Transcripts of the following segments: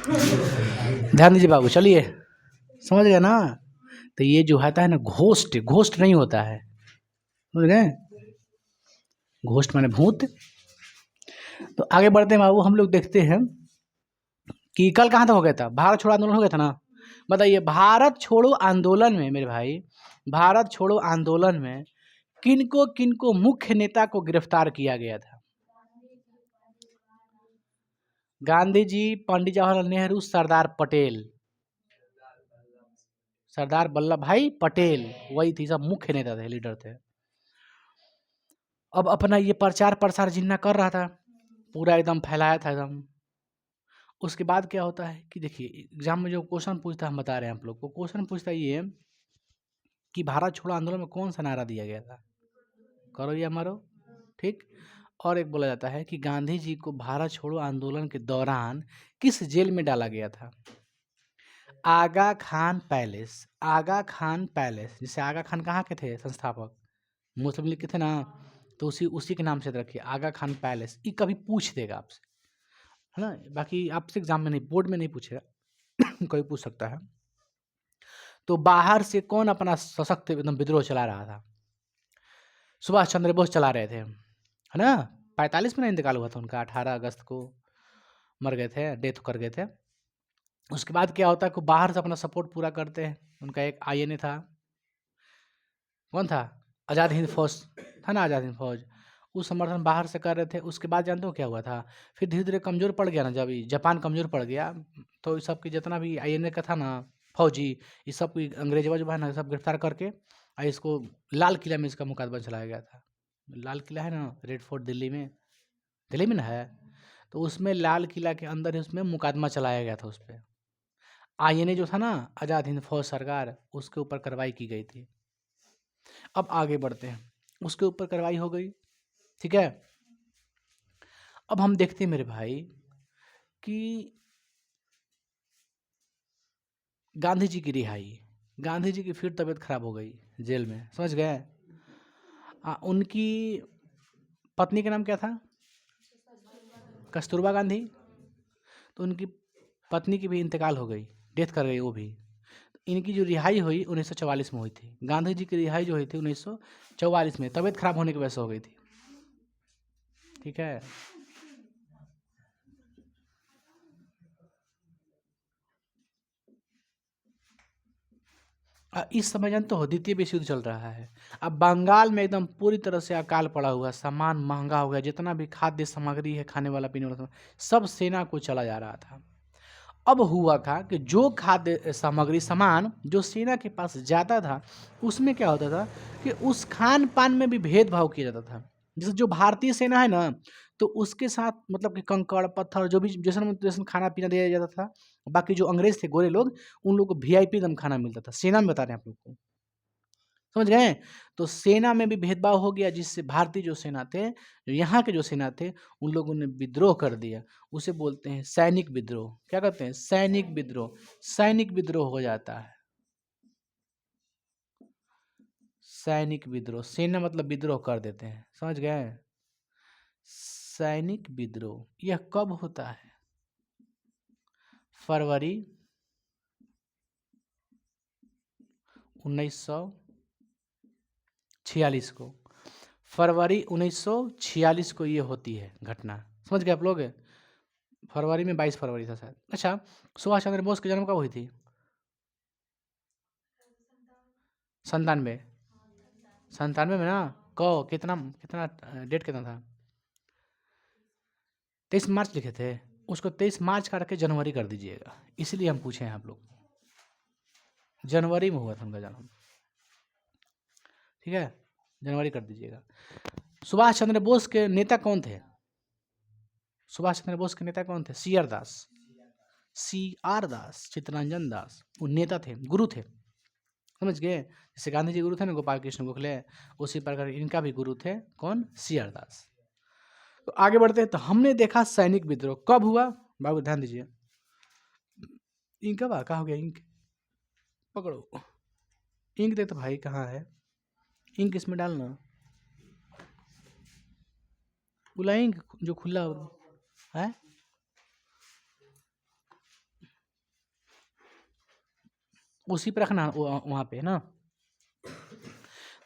ध्यान दीजिए बाबू, चलिए समझ गए ना। तो ये जो होता है ना घोस्ट, घोस्ट नहीं होता है, समझ गए, घोस्ट माने भूत। तो आगे बढ़ते हैं बाबू, हम लोग देखते हैं कि कल कहाँ तक हो गया था, भारत छोड़ो आंदोलन हो गया था ना। बताइए भारत छोड़ो आंदोलन में मेरे भाई, भारत छोड़ो आंदोलन में किनको किनको मुख्य नेता को गिरफ्तार किया गया था? गांधी जी, पंडित जवाहरलाल नेहरू, सरदार पटेल, सरदार वल्लभ भाई पटेल, वही थी, सब मुख्य नेता थे, लीडर थे। अब अपना ये प्रचार प्रसार जिन्ना कर रहा था, पूरा एकदम फैलाया था एकदम। उसके बाद क्या होता है कि देखिए एग्जाम में जो क्वेश्चन पूछता है, हम बता रहे हैं आप लोग को, क्वेश्चन पूछता है ये कि भारत छोड़ो आंदोलन में कौन सा नारा दिया गया था, करो या मरो, ठीक। और एक बोला जाता है कि गांधी जी को भारत छोड़ो आंदोलन के दौरान किस जेल में डाला गया था? आगा खान पैलेस, आगा खान पैलेस, जैसे आगा खान कहाँ के थे संस्थापक, मुस्लिम लीग के थे ना, तो उसी उसी के नाम से रखिए आगा खान पैलेस। ये कभी पूछ देगा आपसे, है ना, बाकी आपसे एग्जाम में नहीं, बोर्ड में नहीं पूछेगा कोई पूछ सकता है। तो बाहर से कौन अपना सशक्त एकदम विद्रोह चला रहा था? सुभाष चंद्र बोस चला रहे थे, है ना। 45 में ना इंतकाल हुआ था उनका, 18 अगस्त को मर गए थे, डेथ कर गए थे। उसके बाद क्या होता है कि बाहर से अपना सपोर्ट पूरा करते हैं। उनका एक आईएनए था, कौन था, आज़ाद हिंद फौज था ना, आज़ाद हिंद फौज, उस समर्थन बाहर से कर रहे थे। उसके बाद जानते हो क्या हुआ था, फिर धीरे धीरे कमज़ोर पड़ गया ना, जब जापान कमज़ोर पड़ गया, तो इस सब की जितना भी आईएनए का था ना फौजी, इस सब की अंग्रेजवा जो है ना सब गिरफ्तार करके इसको लाल किला में इसका मुकदमा चलाया गया था। लाल किला है ना, रेड फोर्ट दिल्ली में, दिल्ली में ना है, तो उसमें लाल किला के अंदर ही उसमें मुकदमा चलाया गया था। उस पर आईएनए जो था ना, आज़ाद हिंद फौज सरकार, उसके ऊपर कार्रवाई की गई थी। अब आगे बढ़ते हैं, उसके ऊपर कार्रवाई हो गई, ठीक है। अब हम देखते हैं मेरे भाई कि गांधी जी की रिहाई, गांधी जी की फिर तबीयत खराब हो गई जेल में, समझ गए। उनकी पत्नी का नाम क्या था, कस्तूरबा गांधी, तो उनकी पत्नी की भी इंतकाल हो गई, डेथ कर गई वो भी। इनकी जो रिहाई हुई 1944 में हुई थी, गांधी जी की रिहाई जो हुई थी 1944 में, तबीयत खराब होने की वजह से हो गई थी, ठीक है। इस समय जानते हो द्वितीय विश्व युद्ध चल रहा है। अब बंगाल में एकदम पूरी तरह से अकाल पड़ा हुआ, सामान महंगा हो गया, जितना भी खाद्य सामग्री है, खाने वाला पीने वाला सब सेना को चला जा रहा था। अब हुआ था कि जो खाद्य सामग्री सामान जो सेना के पास जाता था, उसमें क्या होता था कि उस खान पान में भी भेदभाव किया जाता था। जैसे जो भारतीय सेना है ना, तो उसके साथ मतलब कि कंकड़ पत्थर जो भी जैसन जैसन खाना पीना दिया जाता था, बाकी जो अंग्रेज थे गोरे लोग, उन लोग को वीआईपी एकदम खाना मिलता था, सेना में बता रहे हैं आप लोग को, समझ गए। तो सेना में भी भेदभाव हो गया, जिससे भारतीय जो सेना थे, जो यहाँ के जो सेना थे, उन लोगों ने विद्रोह कर दिया। उसे बोलते हैं सैनिक विद्रोह। क्या कहते हैं, सैनिक विद्रोह, सैनिक विद्रोह हो जाता है, सैनिक विद्रोह, सेना मतलब विद्रोह कर देते हैं, समझ गए। सैनिक विद्रोह यह कब होता है, फरवरी 1946 को, फरवरी 1946 को ये होती है घटना, समझ गए आप लोग। फरवरी में 22 फरवरी था शायद। अच्छा, सुभाष चंद्र बोस की जन्म कब हुई थी, 97, 97 में ना, कितना कितना डेट कितना था, 23 मार्च लिखे थे, उसको 23 मार्च काट के जनवरी कर दीजिएगा, इसलिए हम पूछे हैं आप लोग, जनवरी में हुआ था उनका जन्म, ठीक है, जनवरी कर दीजिएगा। सुभाष चंद्र बोस के नेता कौन थे, सुभाष चंद्र बोस के नेता कौन थे, सी आर दास, सी आर दास, चित्तरंजन दास, वो नेता थे, गुरु थे, समझ गए। जैसे गांधी जी गुरु थे ना गोपाल कृष्ण गोखले, उसी प्रकार इनका भी गुरु थे, कौन, सी आर दास। तो आगे बढ़ते हैं, तो हमने देखा सैनिक विद्रोह कब हुआ, बाबू ध्यान दीजिए, इंक कब कहा हो गया, इंक पकड़ो, इंक दे तो भाई, कहाँ है इंक, इसमें डालना, बोला इंक जो खुला है, उसी पर रखना वहाँ पे ना।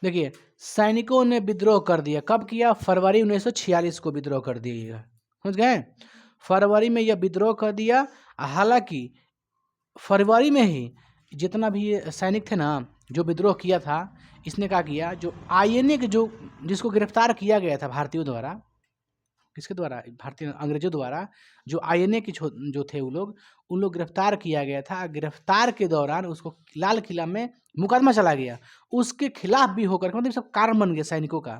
देखिए, सैनिकों ने विद्रोह कर दिया। कब किया? फरवरी 1946 को विद्रोह कर दिया। समझ गए? फरवरी में यह विद्रोह कर दिया। हालांकि फरवरी में ही जितना भी ये सैनिक थे ना, जो विद्रोह किया था, इसने क्या किया, जो आईएनए के जो जिसको गिरफ्तार किया गया था भारतीयों द्वारा, किसके द्वारा? भारतीय अंग्रेजों द्वारा। जो आईएनए के जो थे वो लोग, उन लोग गिरफ्तार किया गया था। गिरफ्तार के दौरान उसको लाल किला में मुकदमा चला गया। उसके खिलाफ भी होकर के, मतलब सब कारण बन गया सैनिकों का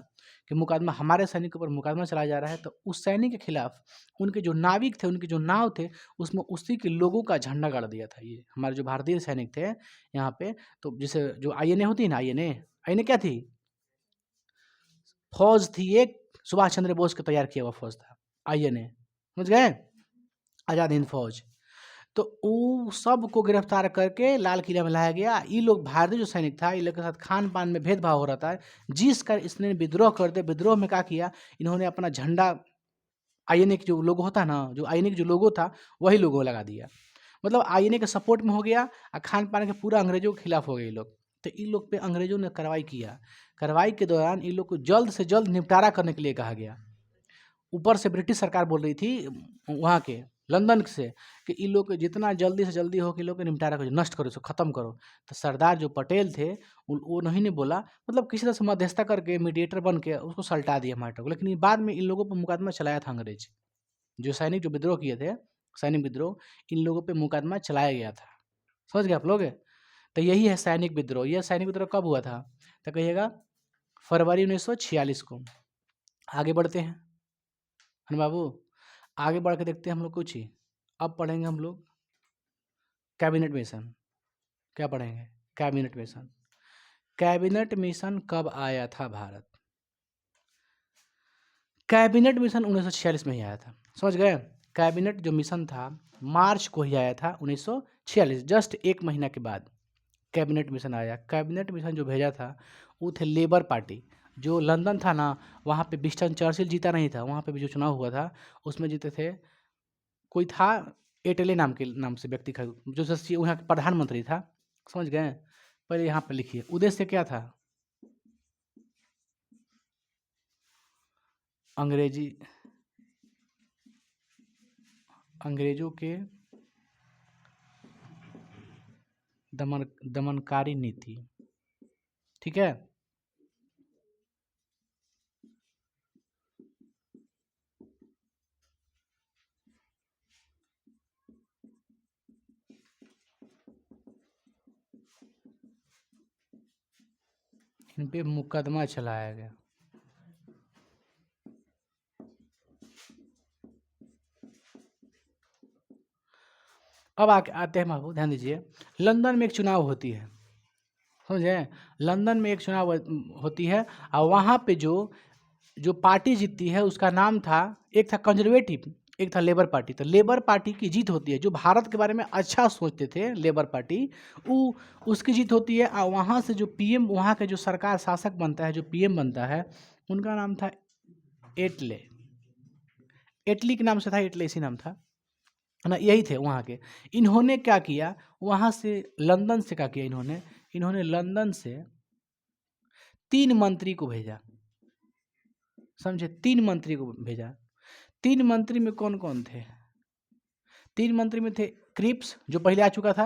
कि मुकदमा, हमारे सैनिकों पर मुकदमा चलाया जा रहा है। तो उस सैनिक के खिलाफ उनके जो नाविक थे, उनके जो नाव थे, उसमें उसी के लोगों का झंडा गाड़ दिया था। ये हमारे जो भारतीय सैनिक थे यहाँ पे, तो जैसे जो आईएनए होती है ना, आईएनए आईएनए क्या थी? फौज थी एक, सुभाष चंद्र बोस का तैयार किया हुआ फौज था आईएनए। समझ गए? आज़ाद हिंद फौज। तो वो सब को गिरफ्तार करके लाल किला में लाया गया। ये लोग, भारतीय जो सैनिक था, इन लोग के साथ खान पान में भेदभाव हो रहा था, जिस कर इसने विद्रोह कर दिया। विद्रोह में क्या किया, इन्होंने अपना झंडा, आईएनए के जो लोगो होता ना, जो आईएनए के जो लोगो था, वही लोगो लगा दिया। मतलब आईएनए के सपोर्ट में हो गया और खान पान के पूरा अंग्रेजों के खिलाफ हो गए ये लोग। तो इन लोग पे अंग्रेजों ने कार्रवाई किया। कार्रवाई के दौरान इन लोग को जल्द से जल्द निपटारा करने के लिए कहा गया। ऊपर से ब्रिटिश सरकार बोल रही थी वहाँ के लंदन से कि इन लोग को जितना जल्दी से जल्दी हो कि इन लोग को निपटारा करो, नष्ट करो, इसको ख़त्म करो। तो सरदार जो पटेल थे, वो नहीं बोला, मतलब किसी तरह से मध्यस्थता करके, मीडिएटर बन के उसको सल्टा दिया मैटर को। लेकिन ये बाद में इन लोगों पर मुकदमा चलाया था अंग्रेज, जो सैनिक जो विद्रोह किए थे, सैनिक विद्रोह, इन लोगों पर मुकदमा चलाया गया था। समझ गए आप लोग? तो यही है सैनिक विद्रोह। यह सैनिक विद्रोह कब हुआ था? तो कहिएगा फरवरी 1946 को। आगे बढ़ते हैं है बाबू, आगे बढ़ के देखते हैं हम लोग कुछ ही। अब पढ़ेंगे हम लोग कैबिनेट मिशन। क्या पढ़ेंगे? Cabinet mission. कैबिनेट मिशन कब आया था भारत? कैबिनेट मिशन 1946 में ही आया था। समझ गए? कैबिनेट जो मिशन था मार्च को ही आया था 1946, जस्ट एक महीना के बाद कैबिनेट मिशन आया। कैबिनेट मिशन जो भेजा था वो थे लेबर पार्टी। जो लंदन था ना, वहाँ पे विंस्टन चर्चिल जीता नहीं था। वहाँ पे भी जो चुनाव हुआ था उसमें जीते थे, कोई था एटले नाम के नाम से व्यक्ति का, जो सच्ची वहाँ का प्रधानमंत्री था। समझ गए? पहले यहाँ पे लिखिए उद्देश्य क्या था। अंग्रेजों के दमनकारी नीति। ठीक है? इन पे मुकदमा चलाया गया। अब आते हैं बाबू, ध्यान दीजिए। लंदन में एक चुनाव होती है। समझे? लंदन में एक चुनाव होती है और वहाँ पे जो पार्टी जीतती है उसका नाम था, एक था कंजर्वेटिव, एक था लेबर पार्टी। तो लेबर पार्टी की जीत होती है। जो भारत के बारे में अच्छा सोचते थे लेबर पार्टी, वो उसकी जीत होती है। और वहाँ से जो पीएम, वहाँ के जो सरकार शासक बनता है, जो पीएम बनता है, उनका नाम था एटले। एटली के नाम से था, एटले इसी नाम था ना, यही थे वहाँ के। इन्होंने क्या किया, वहाँ से लंदन से क्या किया इन्होंने लंदन से 3 मंत्री को भेजा। समझे? 3 मंत्री को भेजा। 3 मंत्री में कौन कौन थे? 3 मंत्री में थे क्रिप्स, जो पहले आ चुका था,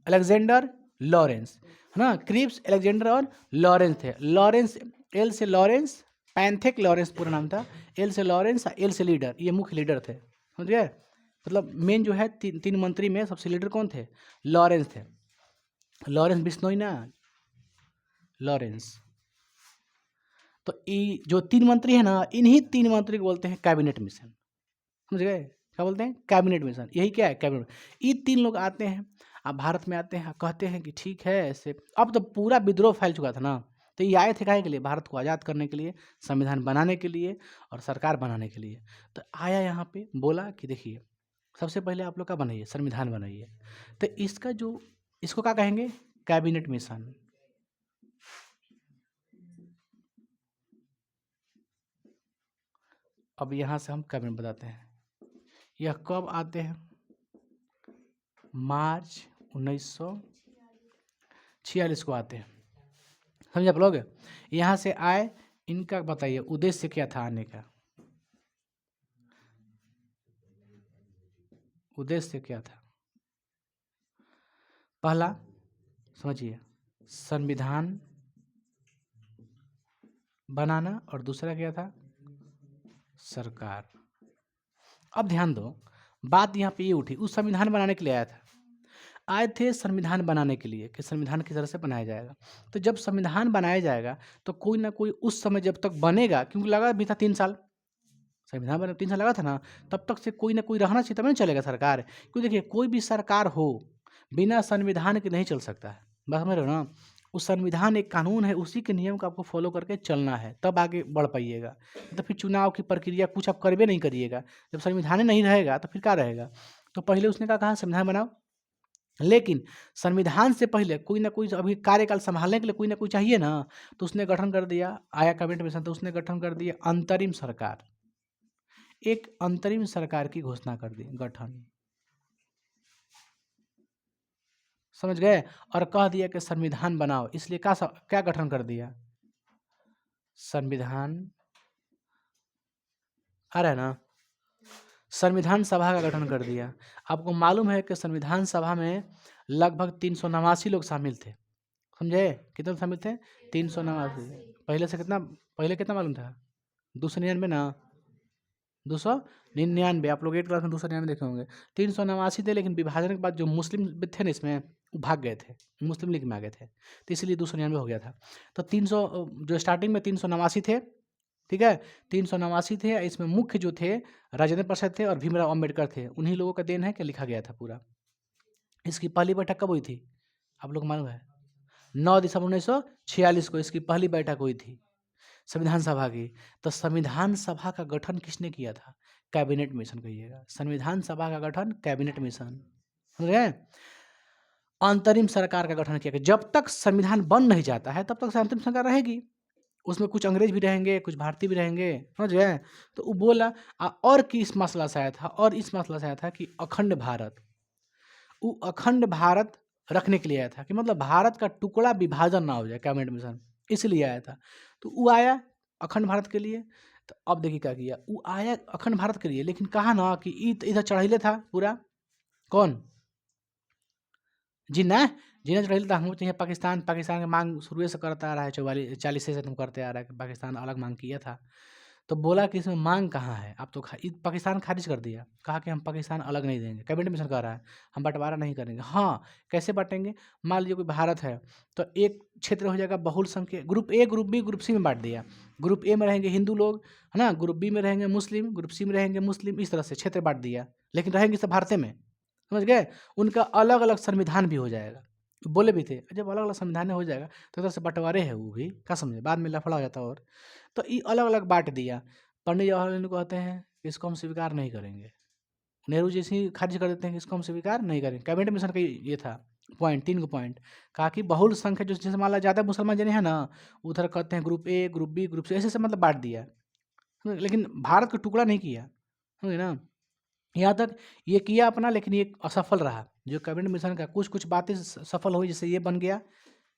अलेक्जेंडर, लॉरेंस, है ना। क्रिप्स, अलेक्जेंडर और लॉरेंस थे। लॉरेंस, एल से लॉरेंस, पैंथेक लॉरेंस पूरा नाम था। एल से लॉरेंस, एल से लीडर, ये मुख्य लीडर थे। समझ गए? मतलब मेन जो है 3 मंत्री में सबसे लीडर कौन थे? लॉरेंस थे। लॉरेंस बिश्नोई ना, लॉरेंस। तो ये जो 3 मंत्री है ना, इन्हीं 3 मंत्री को बोलते हैं कैबिनेट मिशन। समझ गए? क्या बोलते हैं? Cabinet mission. यही क्या है? कैबिनेट। ये 3 लोग आते हैं, अब भारत में आते हैं, कहते हैं कि ठीक है ऐसे। अब तो पूरा विद्रोह फैल चुका था ना, तो ये आए थे काहे के लिए? भारत को आज़ाद करने के लिए, संविधान बनाने के लिए और सरकार बनाने के लिए। तो आया यहाँ पे, बोला कि देखिए सबसे पहले आप लोग का बनाइए, संविधान बनाइए। तो इसका जो, इसको क्या कहेंगे? Cabinet mission. अब यहाँ से हम कैबिनेट बताते हैं। यह कब आते हैं? मार्च 1946 46 को आते हैं, समझे आप लोग। यहाँ से आए, इनका बताइए उद्देश्य क्या था आने का, उद्देश्य क्या था। पहला समझिए संविधान बनाना, और दूसरा क्या था सरकार। अब ध्यान दो, बात यहाँ पे ये उठी, उस संविधान बनाने के लिए आया था, आए थे संविधान बनाने के लिए कि संविधान किस तरह से बनाया जाएगा। तो जब संविधान बनाया जाएगा तो कोई ना कोई उस समय जब तक बनेगा, क्योंकि लगा भी था 3 साल, संविधान बने 3 साल लगा था ना, तब तक से कोई ना कोई रहना चाहिए, तब नहीं चलेगा सरकार। क्योंकि देखिए कोई भी सरकार हो बिना संविधान के नहीं चल सकता है, बस समझ रहे हो ना। उस संविधान एक कानून है, उसी के नियम को आपको फॉलो करके चलना है, तब आगे बढ़ पाइएगा। तो फिर चुनाव की प्रक्रिया कुछ आप करबे नहीं करिएगा, जब संविधान ही नहीं रहेगा तो फिर क्या रहेगा। तो पहले उसने कहा संविधान बनाओ, लेकिन संविधान से पहले कोई ना कोई अभी कार्यकाल संभालने के लिए कोई ना कोई चाहिए ना, तो उसने गठन कर दिया, आया कैबिनेट मिशन, तो उसने गठन कर दिया अंतरिम सरकार, एक अंतरिम सरकार की घोषणा कर दी, गठन, समझ गए। और कह दिया कि संविधान बनाओ, इसलिए क्या गठन कर दिया, संविधान, आ रहा है ना, संविधान सभा का गठन कर दिया। आपको मालूम है कि संविधान सभा में लगभग 389 लोग शामिल थे, समझे, कितने शामिल थे, 389। पहले से कितना, पहले कितना मालूम था, 299 ना, 299, आप लोग 8 क्लास में 299 देखे होंगे। 389 थे, लेकिन विभाजन के बाद जो मुस्लिम थे ना इसमें, वो भाग गए थे, मुस्लिम लीग में आ गए थे, तो इसलिए 299 हो गया था। तो 300 जो स्टार्टिंग में 389 थे, ठीक है, 389 थे। इसमें मुख्य जो थे राजेंद्र प्रसाद थे और भीमराव अम्बेडकर थे, उन्हीं लोगों का देन है कि लिखा गया था पूरा। इसकी पहली बैठक कब हुई थी, आप लोग मालूम है, 9 दिसंबर 1946 को इसकी पहली बैठक हुई थी संविधान सभा की। तो संविधान सभा का गठन किसने किया था, कैबिनेट मिशन कहिएगा, संविधान सभा का गठन कैबिनेट मिशन, समझ गए। अंतरिम सरकार का गठन किया गया, जब तक संविधान बन नहीं जाता है तब तक अंतरिम सरकार रहेगी, उसमें कुछ अंग्रेज भी रहेंगे, कुछ भारतीय भी रहेंगे, समझ गए। तो वो बोला और किस मसला से आया था, और इस मसला से आया था कि अखंड भारत, वो अखंड भारत रखने के लिए आया था, कि मतलब भारत का टुकड़ा विभाजन ना हो जाए, कैबिनेट मिशन इसलिए आया था। तो वो आया अखंड भारत के लिए। तो अब देखिए क्या किया, वो आया अखंड भारत के लिए, लेकिन कहा ना कि इधर चढ़ैले था पूरा, कौन, जिन्ना, जिन्ना चढ़ैले था, हमको चाहिए पाकिस्तान, पाकिस्तान की मांग शुरू से करता आ रहा है, 44 से तुम करते आ रहा है कि पाकिस्तान अलग मांग किया था। तो बोला कि इसमें मांग कहाँ है, आप तो पाकिस्तान खारिज कर दिया, कहा कि हम पाकिस्तान अलग नहीं देंगे, कैबिनेट मिशन कह रहा है हम बंटवारा नहीं करेंगे। हाँ, कैसे बांटेंगे, मान लीजिए कोई भारत है तो एक क्षेत्र हो जाएगा बहुसंख्यक, group A, group B, group C में बांट दिया। ग्रुप ए में रहेंगे हिंदू लोग, है ना, ग्रुप बी में रहेंगे मुस्लिम, ग्रुप सी में रहेंगे मुस्लिम, इस तरह से क्षेत्र बांट दिया, लेकिन रहेंगे सब भारत में, समझ गए। उनका अलग अलग संविधान भी हो जाएगा, बोले भी थे जब अलग अलग संविधान हो जाएगा तो इधर से बंटवारे है, वो भी क्या समझे, बाद में लफड़ा हो जाता। और तो ये अलग अलग बांट दिया। पंडित जवाहरलाल नेहरू कहते हैं कि इसको हम स्वीकार नहीं करेंगे, नेहरू जैसी खारिज कर देते हैं कि इसको हम स्वीकार नहीं करेंगे। कैबिनेट मिशन का ये था पॉइंट, 3 को पॉइंट, कहा कि बहुल संख्या जो जैसे मान ला ज़्यादा मुसलमान जने हैं ना, उधर कहते हैं group A, group B, group C, ऐसे मतलब बांट दिया, लेकिन भारत का टुकड़ा नहीं किया, समझे ना। यहाँ तक ये किया अपना, लेकिन ये असफल रहा, जो कैबिनेट मिशन का कुछ कुछ बातें सफल हुई, जैसे ये बन गया,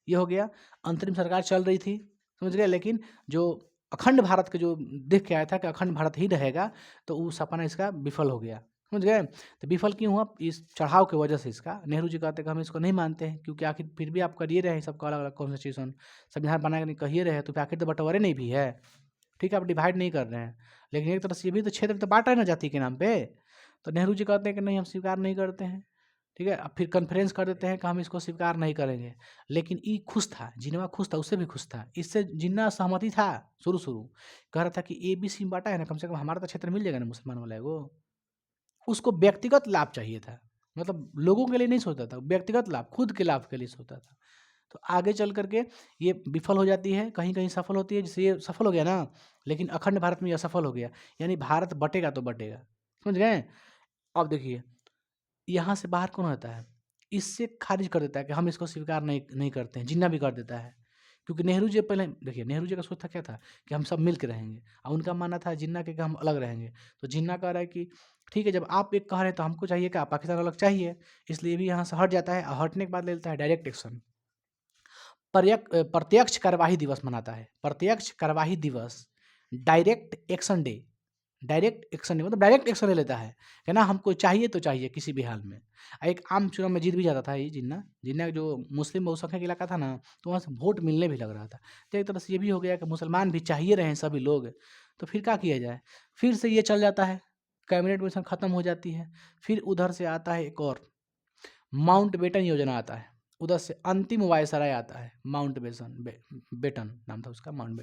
ये हो गया, अंतरिम सरकार चल रही थी, समझ गए। लेकिन जो अखंड भारत के जो देख के आया था कि अखंड भारत ही रहेगा, तो वो सपना इसका विफल हो गया, समझ गए। तो विफल क्यों हुआ, इस चढ़ाव की वजह से इसका। नेहरू जी कहते कि हम इसको नहीं मानते हैं, क्योंकि आखिर फिर भी आप करिए रहे हैं सबका अलग अलग कॉन्स्टिट्यूशन, संविधान बना के कहिए रहे हैं, तो फिर आखिर तो बंटवारे नहीं भी है, ठीक है, आप डिवाइड नहीं कर रहे हैं, लेकिन एक तरह से ये भी तो क्षेत्र तो बांट रहे हैं ना जाति के नाम पे। तो नेहरू जी कहते हैं कि नहीं हम स्वीकार नहीं करते हैं, ठीक है। अब फिर कन्फ्रेंस कर देते हैं कि हम इसको स्वीकार नहीं करेंगे। लेकिन ई खुश था, जिन्ना खुश था, उससे भी खुश था, इससे जिन्ना सहमति था शुरू शुरू, कह रहा था कि ABC में बांटा है ना, कम से कम हमारा तो क्षेत्र मिल जाएगा ना मुसलमान वाले को। उसको व्यक्तिगत लाभ चाहिए था, मतलब लोगों के लिए नहीं सोचता था, व्यक्तिगत लाभ, खुद के लाभ के लिए सोचता था। तो आगे चल करके ये विफल हो जाती है, कहीं कहीं सफल होती है, जैसे ये सफल हो गया ना, लेकिन अखंड भारत में ये असफल हो गया, यानी भारत बटेगा तो बटेगा, समझ गए। अब देखिए यहाँ से बाहर कौन होता है, इससे खारिज कर देता है कि हम इसको स्वीकार नहीं करते हैं, जिन्ना भी कर देता है। क्योंकि नेहरू जी पहले देखिए, नेहरू जी का सोच था क्या था कि हम सब मिल के रहेंगे, और उनका मानना था जिन्ना के कि हम अलग रहेंगे। तो जिन्ना कह रहा है कि ठीक है, जब आप एक कह रहे हैं तो हमको चाहिए क्या, पाकिस्तान अलग चाहिए, इसलिए भी यहाँ से हट जाता है, और हटने के बाद ले लेता है डायरेक्ट एक्शन। प्रत्यक्ष कार्यवाही दिवस मनाता है। प्रत्यक्ष कार्यवाही दिवस, direct action day. Direct action day मतलब डायरेक्ट एक्शन ले लेता है कि ना हमको चाहिए तो चाहिए किसी भी हाल में। एक आम चुनाव में जीत भी जाता था ये जिन्ना। जिन्ना जो मुस्लिम बहुसंख्यक इलाका था ना, तो वहाँ से वोट मिलने भी लग रहा था। तो एक तरह से ये भी हो गया कि मुसलमान भी चाहिए रहे हैं सभी लोग, तो फिर क्या किया जाए। फिर से ये चल जाता है, कैबिनेट मिशन खत्म हो जाती है। फिर उधर से आता है एक और माउंट बेटन योजना आता है। उधर से अंतिम वायसराय आता है माउंट बेटन नाम था उसका, माउंट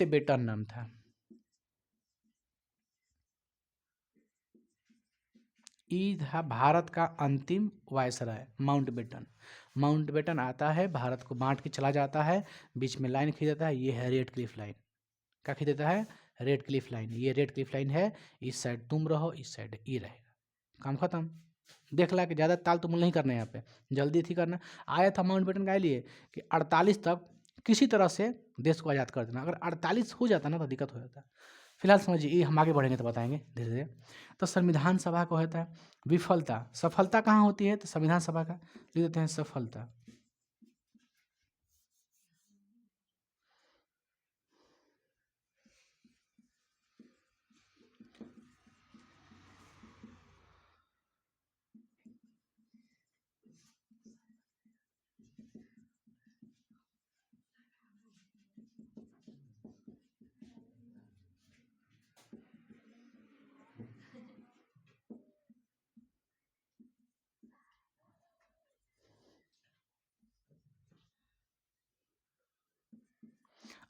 बेटन नाम था। ये था भारत का अंतिम viceroy Mountbatten. Mountbatten आता है, भारत को बांट के चला जाता है, बीच में लाइन खींच देता है। ये है रेड क्लिफ लाइन। क्या खींच देता है? Red Cliff line. ये रेड क्लिफ लाइन है, इस साइड तुम रहो, इस साइड ये रहेगा, काम खत्म। देख ला कि ज़्यादा ताल तुम नहीं करना है यहाँ पे, जल्दी थी करना। आया था माउंट बेटन का लिए कि 48 तक किसी तरह से देश को आज़ाद कर देना। अगर 48 हो जाता ना तो दिक्कत हो जाता। फिलहाल समझिए, ये हम आगे बढ़ेंगे तो बताएंगे धीरे धीरे। तो संविधान सभा को होता है विफलता। सफलता कहाँ होती है? तो संविधान सभा का लिख देते हैं सफलता।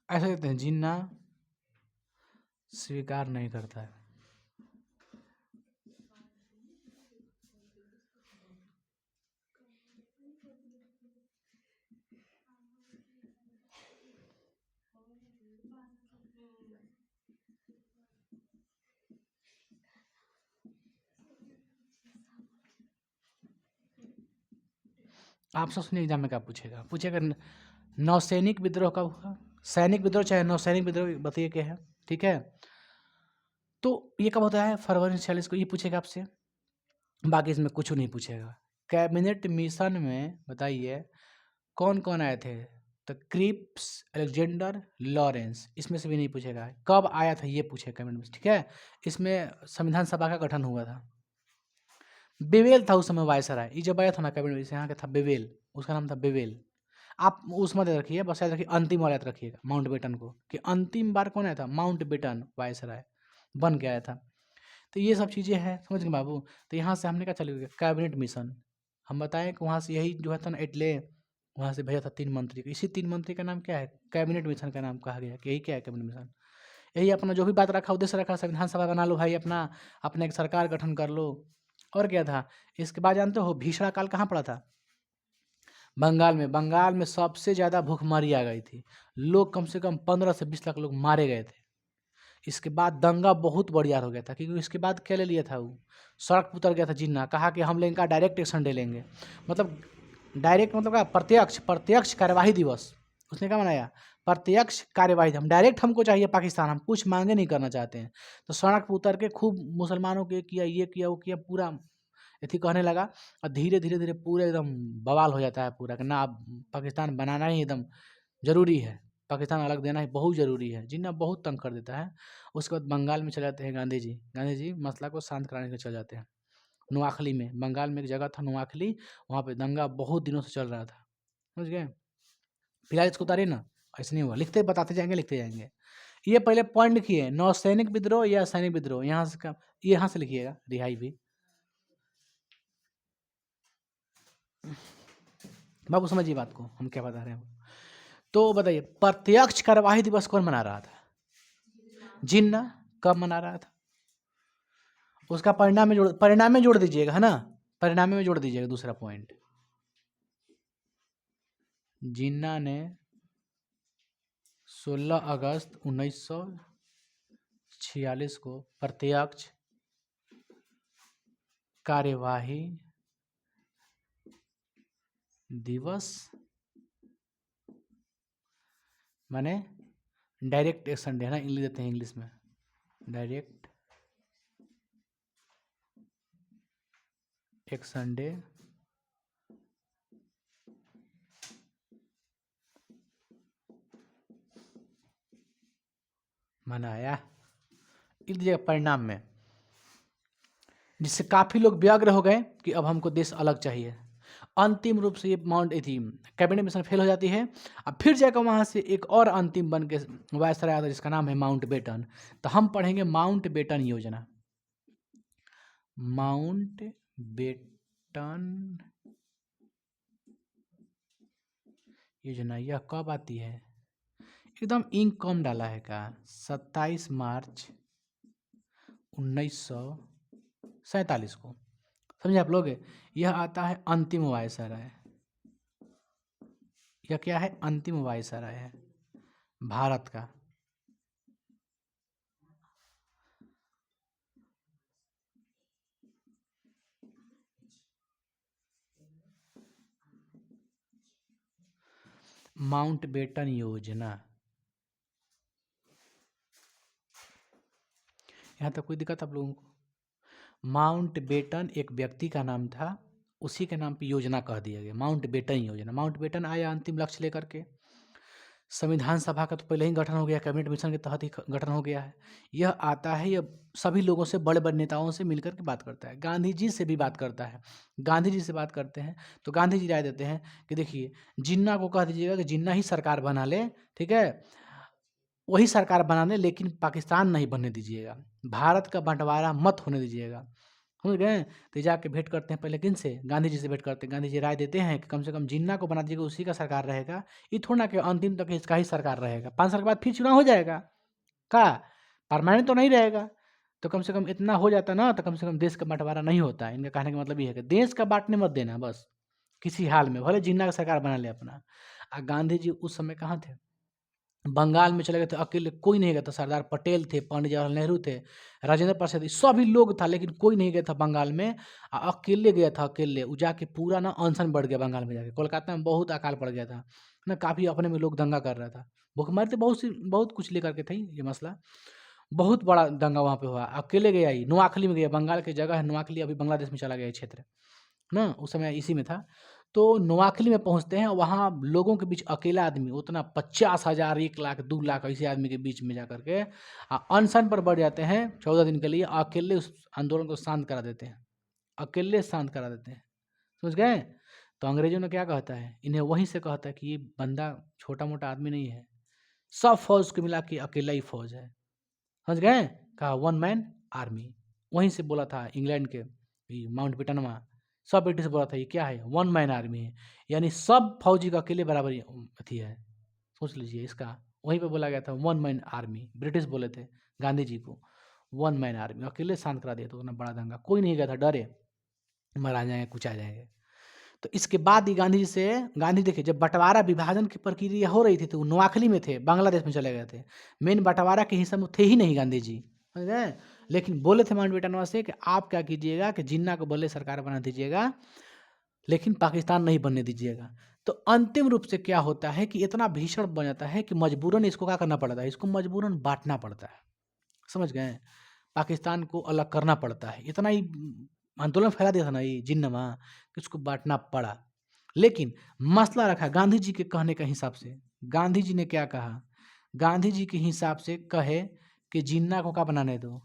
ऐसे कहते हैं जिन्ना स्वीकार नहीं करता है। आप सब सुनिए, एग्जाम में क्या पूछेगा। पूछेगा नौसैनिक विद्रोह कब हुआ। सैनिक विद्रोह चाहे नौसैनिक विद्रोह, बताइए क्या है। ठीक है, तो ये कब होता है? फरवरी 46 को। ये पूछेगा आपसे, बाकी इसमें कुछ नहीं पूछेगा। कैबिनेट मिशन में बताइए कौन कौन आए थे? तो क्रिप्स, अलेक्जेंडर, लॉरेंस। इसमें से भी नहीं पूछेगा। कब आया था ये पूछेगा कैबिनेट मिशन। ठीक है, इसमें संविधान सभा का गठन हुआ था। बेवेल था उस समय वायसराय। ये जब आया था ना कैबिनेट मिशन, यहाँ का था बेवेल, उसका नाम था बेवेल। आप उसमें दे रखिए, बस याद रखिए अंतिम वाला याद रखिएगा माउंट बेटन को, कि अंतिम बार कौन आया था? माउंट बेटन वायसराय बन के आया था। तो ये सब चीज़ें हैं, समझ गए बाबू। तो यहाँ से हमने क्या चले गए कैबिनेट मिशन। हम बताएं कि वहाँ से यही जो है था ना इटले, वहाँ से भेजा था 3 मंत्री को। इसी 3 मंत्री का नाम क्या है? कैबिनेट मिशन का नाम कहा गया कि यही क्या है कैबिनेट मिशन। यही अपना जो भी बात रखा, उद्देश्य रखा, संविधान सभा बना लो भाई अपना, अपना एक सरकार गठन कर लो। और क्या था इसके बाद जानते हो? भीषण काल कहाँ पड़ा था? बंगाल में। बंगाल में सबसे ज़्यादा भूखमरी आ गई थी। लोग कम से कम 15 से 20 लाख लोग मारे गए थे। इसके बाद दंगा बहुत बढ़िया हो गया था, क्योंकि इसके बाद क्या ले लिया था वो? सड़क पर उतर गया था जिन्ना, कहा कि हम इनका डायरेक्ट एक्शन ले लेंगे। मतलब डायरेक्ट मतलब क्या? प्रत्यक्ष। प्रत्यक्ष कार्यवाही दिवस उसने क्या मनाया? प्रत्यक्ष कार्यवाही। हम डायरेक्ट, हमको चाहिए पाकिस्तान, हम कुछ मांगे नहीं करना चाहते हैं। तो सड़क पर उतर के खूब मुसलमानों के किया, ये किया वो किया, पूरा अथी कहने लगा। और धीरे धीरे धीरे पूरे एकदम बवाल हो जाता है पूरा, कि ना अब पाकिस्तान बनाना ही एकदम ज़रूरी है, पाकिस्तान अलग देना ही बहुत ज़रूरी है। जिन्ना बहुत तंग कर देता है। उसके बाद बंगाल में चले जाते हैं गांधी जी। गांधी जी मसला को शांत कराने के लिए चले जाते हैं नोआखली में। बंगाल में एक जगह था नोआखली, वहाँ पे दंगा बहुत दिनों से चल रहा था, समझ गए। फिलहाल इसको उतारिए ना, ऐसे नहीं हुआ, लिखते बताते जाएंगे, लिखते जाएंगे। ये पहले पॉइंट लिखिए, नौसैनिक विद्रोह या सैनिक विद्रोह, यहाँ से का यहाँ से लिखिएगा, रिहाई भी। बाबू समझिए बात को, हम क्या बता रहे हैं। तो बताइए प्रत्यक्ष कार्यवाही दिवस कौन मना रहा था? जिन्ना। कब मना रहा था? उसका परिणाम में जोड़ दीजिएगा, है ना। परिणाम में जोड़ दीजिएगा दूसरा पॉइंट। जिन्ना ने 16 अगस्त 1946 को प्रत्यक्ष कार्यवाही दिवस माने डायरेक्ट एक्शन डे, है ना, इंग्लिश देते हैं इंग्लिश में, डायरेक्ट एक्शन डे मनाया, लिख दीजिएगा परिणाम में, जिससे काफ़ी लोग व्यग्र हो गए कि अब हमको देश अलग चाहिए। अंतिम रूप से ये माउंट थी कैबिनेट मिशन फेल हो जाती है। अब फिर जाकर वहाँ से एक और अंतिम बन के वायसराय आता है जिसका नाम है माउंट बेटन। तो हम पढ़ेंगे माउंट बेटन योजना। माउंट बेटन योजना यह कब आती है? एकदम इंक कम डाला है का 27 मार्च 1947 को, समझे आप लोग। यह आता है अंतिम वायसराय। यह क्या है? अंतिम वायसराय है भारत का। माउंट बेटन योजना, यहाँ तक कोई दिक्कत आप लोगों को? माउंट बेटन एक व्यक्ति का नाम था, उसी के नाम पे योजना कह दिया गया माउंट बेटन योजना। माउंट बेटन आया अंतिम लक्ष्य लेकर के। संविधान सभा का तो पहले ही गठन हो गया, कैबिनेट मिशन के तहत ही गठन हो गया है। यह आता है, यह सभी लोगों से, बड़े बड़े नेताओं से मिलकर के बात करता है। गांधी जी से भी बात करता है। गांधी जी से बात करते हैं तो गांधी जी राय देते हैं कि देखिए, जिन्ना को कह दीजिएगा कि जिन्ना ही सरकार बना ले, ठीक है, वही सरकार बनाने, लेकिन पाकिस्तान नहीं बनने दीजिएगा, भारत का बंटवारा मत होने दीजिएगा, समझ गए। तो जाके भेंट करते हैं पहले, किन से? गांधी जी से भेंट करते हैं। गांधी जी राय देते हैं कि कम से कम जिन्ना को बना दीजिएगा, उसी का सरकार रहेगा। ये थोड़ा ना कि अंतिम तक इसका ही सरकार रहेगा, 5 साल के बाद फिर चुनाव हो जाएगा का, परमानेंट तो नहीं रहेगा। तो कम से कम इतना हो जाता ना, तो कम से कम देश का बंटवारा नहीं होता। इनका कहने का मतलब ये है कि देश का बांटने मत देना बस, किसी हाल में, भले जिन्ना का सरकार बना ले अपना। गांधी जी उस समय कहाँ थे? बंगाल में चले गए थे अकेले, कोई नहीं गया था। सरदार पटेल थे, पंडित जवाहरलाल नेहरू थे, राजेंद्र प्रसाद, सभी लोग था, लेकिन कोई नहीं गया था बंगाल में। अकेले गया था, अकेले। वो जाके पूरा ना अनशन बढ़ गया बंगाल में जाके। कोलकाता में बहुत अकाल पड़ गया था ना, काफ़ी अपने में लोग दंगा कर रहा था, भूखमरी तो बहुत कुछ लेकर के थी ये मसला। बहुत बड़ा दंगा वहाँ पे हुआ। अकेले गया, ही नोआखली में गया, बंगाल की जगह है नोआखली, अभी बांग्लादेश में चला गया क्षेत्र ना, उस समय इसी में था। तो नोआखली में पहुंचते हैं, वहाँ लोगों के बीच अकेला आदमी उतना 50,000, 1 लाख, 2 लाख ऐसे आदमी के बीच में जाकर के अनशन पर बढ़ जाते हैं 14 दिन के लिए। अकेले उस आंदोलन को शांत करा देते हैं, अकेले शांत करा देते हैं, समझ गए। तो अंग्रेजों ने क्या कहता है, इन्हें वहीं से कहता है कि ये बंदा छोटा मोटा आदमी नहीं है, सब फौज को मिला के अकेला ही फौज है, समझ गए। कहा 1 मैन आर्मी। वहीं से बोला था इंग्लैंड के माउंट बेटनवा, सब ब्रिटिश बोला था ये क्या है, 1 मैन आर्मी है, यानी सब फौजी का अकेले बराबर अथी है, सोच लीजिए इसका। वहीं पे बोला गया था 1 मैन आर्मी, ब्रिटिश बोले थे गांधी जी को 1 मैन आर्मी। अकेले शांत करा दिया, तो उतना बड़ा दंगा, कोई नहीं गया था, डरे मरा जाएंगे, कुछ आ जाएंगे। तो इसके बाद ही गांधी जी से, गांधी देखिए जब बंटवारा विभाजन की प्रक्रिया हो रही थी तो वो नोआखली में थे, बांग्लादेश में चले गए थे। मेन बंटवारा के हिस्से में थे ही नहीं गांधी जी, समझ गए। लेकिन बोले थे माउंट बेटन से कि आप क्या कीजिएगा कि जिन्ना को भले सरकार बना दीजिएगा, लेकिन पाकिस्तान नहीं बनने दीजिएगा। तो अंतिम रूप से क्या होता है कि इतना भीषण बन जाता है कि मजबूरन इसको क्या करना पड़ता है, इसको मजबूरन बांटना पड़ता है, समझ गए। पाकिस्तान को अलग करना पड़ता है। इतना ही आंदोलन फैला दिया था ना ये जिन्नमा, कि उसको बांटना पड़ा। लेकिन मसला रखा गांधी जी के कहने के हिसाब से। गांधी जी ने क्या कहा? गांधी जी के हिसाब से कहे कि जिन्ना को क्या बनाने दो,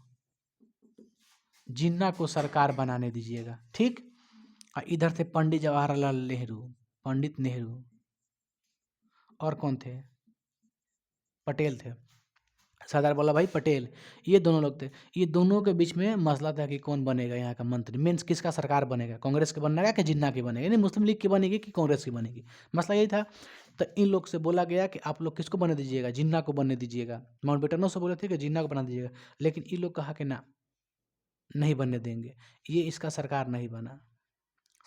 जिन्ना को सरकार बनाने दीजिएगा, ठीक। इधर थे पंडित जवाहरलाल नेहरू, पंडित नेहरू, और कौन थे? पटेल थे, सरदार वल्लभ भाई पटेल, ये दोनों लोग थे। ये दोनों के बीच में मसला था कि कौन बनेगा यहाँ का मंत्री, मीन्स किसका सरकार बनेगा, कांग्रेस के बनेगा कि जिन्ना की बनेगा, यानी मुस्लिम लीग की बनेगी कि कांग्रेस की बनेगी, मसला यही था। तो इन लोग से बोला गया कि आप लोग किसको बनने दीजिएगा, जिन्ना को बनने दीजिएगा। माउंट बेटनों से बोले थे कि जिन्ना को बना दीजिएगा, लेकिन इन लोग कहा कि ना, नहीं बनने देंगे, ये इसका सरकार नहीं बना,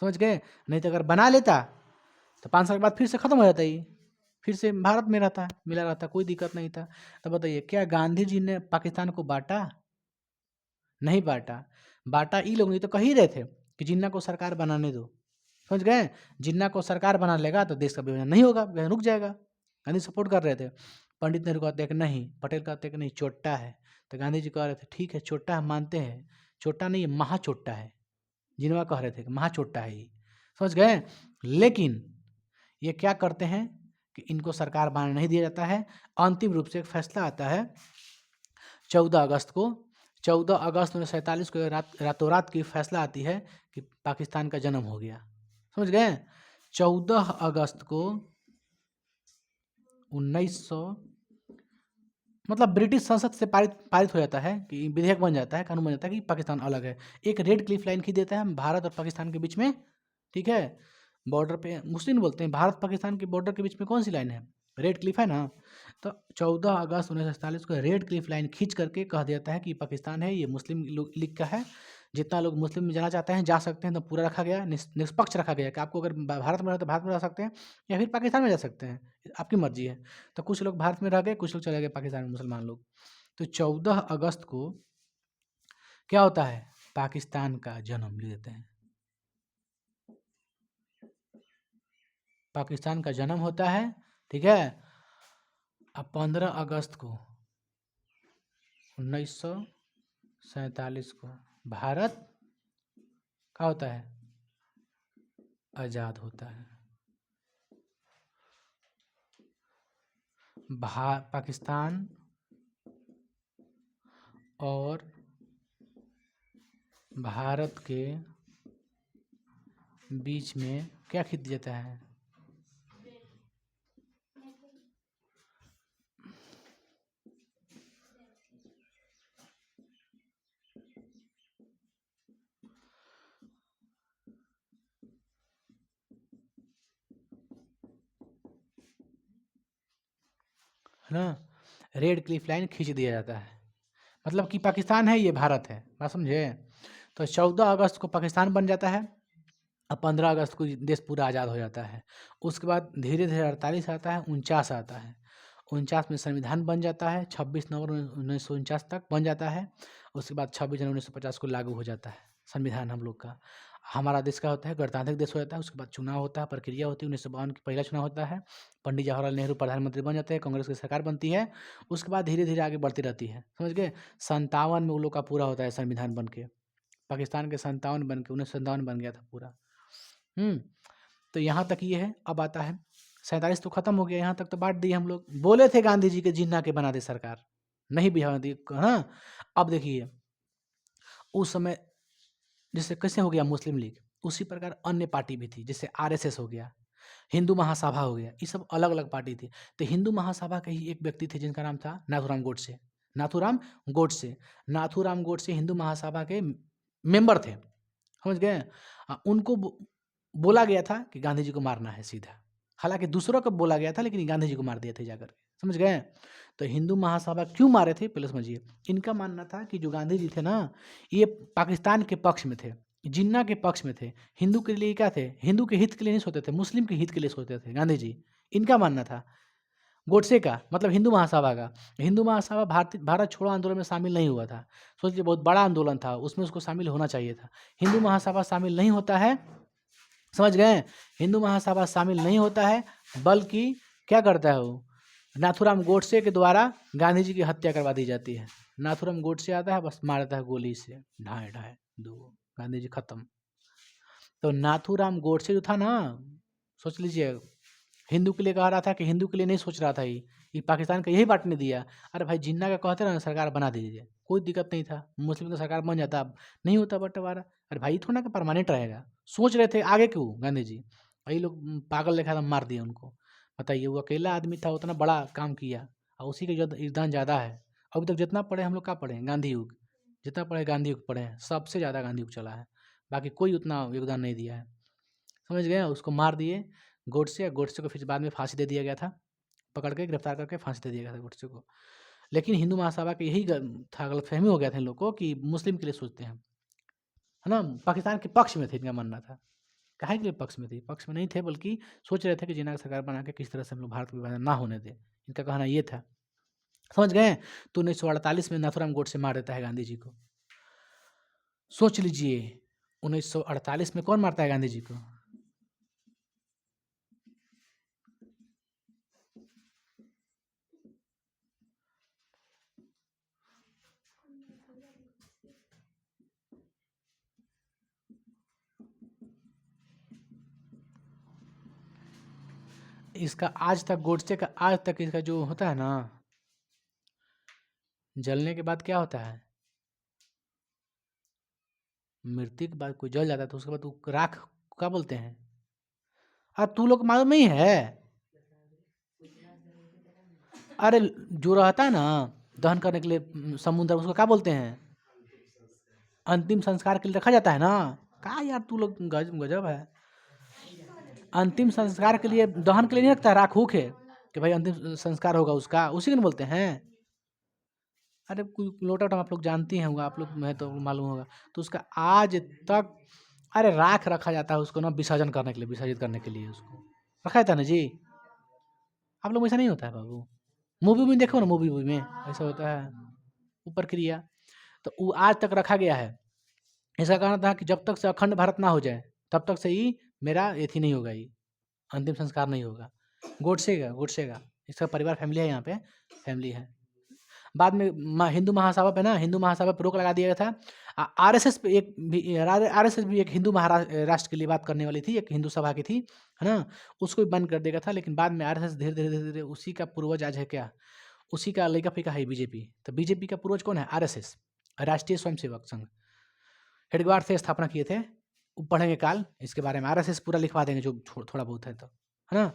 समझ गए। नहीं तो अगर बना लेता तो 5 साल के बाद फिर से खत्म हो जाता, ये फिर से भारत में रहता, मिला रहता, कोई दिक्कत नहीं था। तो बताइए, क्या गांधी जी ने पाकिस्तान को बांटा? नहीं बांटा। बांटा ये लोग नहीं तो कह ही रहे थे कि जिन्ना को सरकार बनाने दो, समझ गए। जिन्ना को सरकार बना लेगा तो देश का विभाजन नहीं होगा, विभाजन रुक जाएगा। गांधी सपोर्ट कर रहे थे। पंडित नेहरू कहते हैं कि नहीं, पटेल कहते हैं कि नहीं, चोट्टा है। तो गांधी जी कह रहे थे ठीक है, चोट्टा हम मानते हैं, चोट्टा नहीं, महा चोट्टा है। जिनवा कह रहे थे कि महा चोट्टा है ये, समझ गए। लेकिन ये क्या करते हैं कि इनको सरकार बनाने नहीं दिया जाता है। अंतिम रूप से एक फैसला आता है 14 अगस्त को 1947 को रातों रात की फैसला आती है कि पाकिस्तान का जन्म हो गया। समझ गए? 14 अगस्त को 1900 मतलब ब्रिटिश संसद से पारित पारित हो जाता है कि विधेयक बन जाता है, कानून बन जाता है कि पाकिस्तान अलग है। एक रेड क्लिफ लाइन खींच देता है भारत और पाकिस्तान के बीच में, ठीक है? बॉर्डर पे मुस्लिम बोलते हैं, भारत पाकिस्तान के बॉर्डर के बीच में कौन सी लाइन है? रेड क्लिफ है ना। तो 14 अगस्त 1947 को रेड क्लिफ लाइन खींच करके कह देता है कि पाकिस्तान है, ये मुस्लिम लीग का है, जितना लोग मुस्लिम में जाना चाहते हैं जा सकते हैं। तो पूरा रखा गया, निष्पक्ष रखा गया कि आपको अगर भारत में रहे तो भारत में रह सकते हैं या फिर पाकिस्तान में जा सकते हैं, आपकी मर्जी है। तो कुछ लोग भारत में रह गए, कुछ लोग चले गए पाकिस्तान में, मुसलमान लोग। तो 14 अगस्त को क्या होता है? पाकिस्तान का जन्म ले देते हैं। पाकिस्तान का जन्म होता है, ठीक है। अब 15 अगस्त को 1947 को भारत क्या होता है? आज़ाद होता है। पाकिस्तान और भारत के बीच में क्या खींच जाता है? है ना, रेड क्लिफ लाइन खींच दिया जाता है। मतलब कि पाकिस्तान है, ये भारत है, बात समझे? तो 14 अगस्त को पाकिस्तान बन जाता है। अब 15 अगस्त को देश पूरा आज़ाद हो जाता है। उसके बाद धीरे धीरे 48 आता है, 49 आता है। 49 में संविधान बन जाता है, 26 नवंबर 1949 तक बन जाता है। उसके बाद 26 जनवरी 1950 को लागू हो जाता है संविधान हम लोग का। हमारा देश का होता है गणतांत्रिक देश हो जाता है। उसके बाद चुनाव होता है, प्रक्रिया होती है। 1952 की पहला चुनाव होता है, पंडित जवाहरलाल नेहरू प्रधानमंत्री बन जाते हैं, कांग्रेस की सरकार बनती है। उसके बाद धीरे धीरे आगे बढ़ती रहती है, समझ गए? 57 में वो लोग का पूरा होता है संविधान बन के। पाकिस्तान के 57 बन के 1957 बन गया था पूरा। तो यहाँ तक ये है। अब आता है 47 तो खत्म हो गया, यहाँ तक तो बांट दिए हम लोग। बोले थे गांधी जी के जिन्ना के बना दे सरकार, नहीं बिहार दी। हाँ, अब देखिए उस समय जैसे कैसे हो गया मुस्लिम लीग, उसी प्रकार अन्य पार्टी भी थी, जैसे आरएसएस हो गया, हिंदू महासभा हो गया, ये सब अलग अलग पार्टी थी। तो हिंदू महासभा के ही एक व्यक्ति थे जिनका नाम था नाथूराम गोडसे। नाथूराम गोडसे, नाथूराम गोडसे हिंदू महासभा के मेंबर थे, समझ गए? उनको बोला गया था कि गांधी जी को मारना है सीधा। हालांकि दूसरों को बोला गया था, लेकिन गांधी जी को मार दिए थे जाकर के, समझ गए? तो हिंदू महासभा क्यों मारे थे पहले समझिए। इनका मानना था कि जो गांधी जी थे ना, ये पाकिस्तान के पक्ष में थे, जिन्ना के पक्ष में थे। हिंदू के लिए क्या थे? हिंदू के हित के लिए नहीं सोचते थे, मुस्लिम के हित के लिए सोचते थे गांधी जी। इनका मानना था। गोडसे का मतलब हिंदू महासभा का। हिंदू महासभा भारत छोड़ो आंदोलन में शामिल नहीं हुआ था। सोचिए, बहुत बड़ा आंदोलन था, उसमें उसको शामिल होना चाहिए था। हिंदू महासभा शामिल नहीं होता है, समझ गए? हिंदू महासभा शामिल नहीं होता है, बल्कि क्या करता है वो? नाथूराम गोडसे के द्वारा गांधी जी की हत्या करवा दी जाती है। नाथूराम गोडसे आता है, बस मारता है गोली से, ढाई ढाई दो, गांधी जी खत्म। तो नाथूराम गोडसे जो था ना, सोच लीजिए, हिंदू के लिए कह रहा था कि हिंदू के लिए नहीं सोच रहा था, ये पाकिस्तान का यही बांटने दिया। अरे भाई, जिन्ना का कहते ना सरकार बना दीजिए, कोई दिक्कत नहीं था, मुस्लिम का सरकार बन जाता। अब नहीं होता बंटवारा। अरे भाई, थोड़ा ना परमानेंट रहेगा, सोच रहे थे आगे क्यों गांधी जी। वही लोग पागल लिखा था, मार दिया उनको। बताइए, वो अकेला आदमी था, उतना बड़ा काम किया, और उसी के योगदान ज़्यादा है। अभी तक जितना पढ़े हम लोग, क्या पढ़े? गांधी युग। जितना पढ़े गांधी युग पढ़े हैं, सबसे ज़्यादा गांधी युग चला है, बाकी कोई उतना योगदान नहीं दिया है, समझ गए? उसको मार दिए गोडसे। गोडसे को फिर बाद में फांसी दे दिया गया था, पकड़ के गिरफ्तार करके फांसी दे दिया गया था गोडसे को। लेकिन हिंदू महासभा का यही था, गलतफहमी हो गया था इन लोग को कि मुस्लिम के लिए सोचते हैं, है ना? पाकिस्तान के पक्ष में थे, इनका मानना था। काहे के लिए पक्ष में थे? पक्ष में नहीं थे, बल्कि सोच रहे थे कि जिन्ना की सरकार बना के किस तरह से हम लोग भारत का विभाजन ना होने दें। इनका कहना ये था, समझ गए? तो 1948 में नाथूराम गोडसे मार देता है गांधी जी को। सोच लीजिए, 1948 में कौन मारता है गांधी जी को? इसका आज तक, गोडसे का आज तक इसका जो होता है ना, जलने के बाद क्या होता है? मृत्यु के बाद कोई जल जाता है तो उसके बाद वो राख क्या बोलते हैं? तू लोग को मालूम नहीं है? अरे जो रहता है ना दहन करने के लिए समुद्र, उसको क्या बोलते हैं? अंतिम संस्कार के लिए रखा जाता है ना। कहा यार तू लोग गजब है। अंतिम संस्कार के लिए, दहन के लिए नहीं रखता है, राख है कि भाई अंतिम संस्कार होगा उसका, उसी को बोलते हैं। अरे कोई लोटा आप लोग जानती हैं, आप लोग मैं तो मालूम होगा। तो उसका आज तक अरे राख रखा जाता है उसको ना, विसर्जन करने के लिए, विसर्जित करने के लिए उसको रखा जाता है ना जी। आप लोग ऐसा नहीं होता है बाबू? मूवी में देखो ना, मूवी में ऐसा होता है वो प्रक्रिया। तो वो आज तक रखा गया है। इसका कारण था कि जब तक से अखंड भारत ना हो जाए तब तक से ही मेरा एथी नहीं होगा, ये अंतिम संस्कार नहीं होगा। गोडसे का इसका परिवार फैमिली है, यहाँ पे फैमिली है। बाद में हिंदू महासभा पे ना, हिंदू महासभा पे रोक लगा दिया गया था। आरएसएस पे आरएसएस भी एक हिंदू राष्ट्र के लिए बात करने वाली थी, एक हिंदू सभा की थी, है ना, उसको भी बंद कर दिया था। लेकिन बाद में आरएसएस धीरे धीरे धीरे धीरे उसी का पूर्वज आज है क्या, उसी का लड़का फिका है बीजेपी। तो बीजेपी का पूर्वज कौन है? आरएसएस, राष्ट्रीय स्वयंसेवक संघ। हेडग्वार से स्थापना किए थे। पढ़ेंगे काल इसके बारे में, आरएसएस पूरा लिखवा देंगे जो थोड़ा बहुत है तो, है ना,